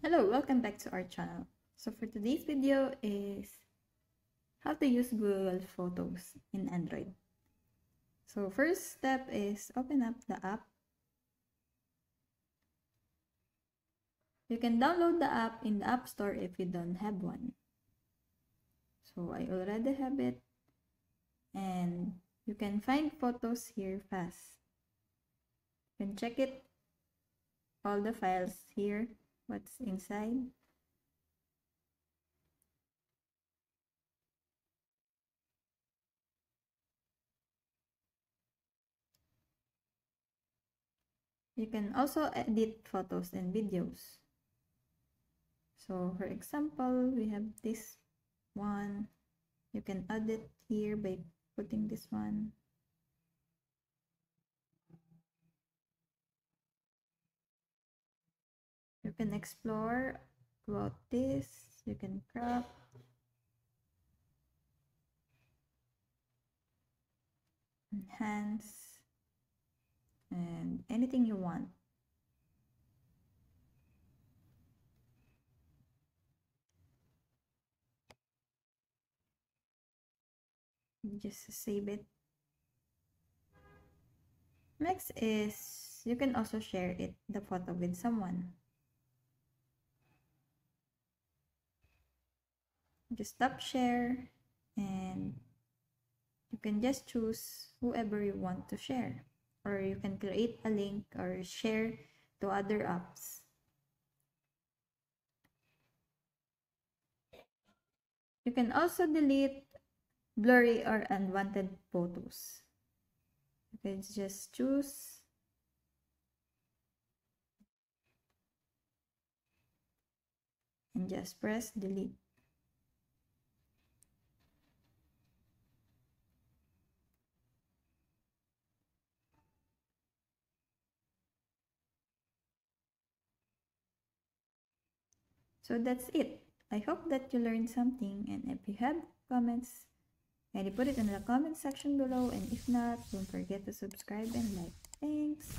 Hello, welcome back to our channel. So for today's video is how to use Google Photos in Android. So first step is open up the app. You can download the app in the App Store if you don't have one. So I already have it, and you can find photos here fast. You can check it, all the files here, what's inside. You can also edit photos and videos. So for example, we have this one. You can add it here by putting this one. You can explore about this. You can crop. Enhance. And anything you want. Just save it. Next is you can also share the photo with someone. Just tap share and you can just choose whoever you want to share, or you can create a link or share to other apps. You can also delete blurry or unwanted photos. You can just choose and just press delete. So that's it. I hope that you learned something, and if you have comments, kindly put it in the comment section below, and if not, don't forget to subscribe and like. Thanks!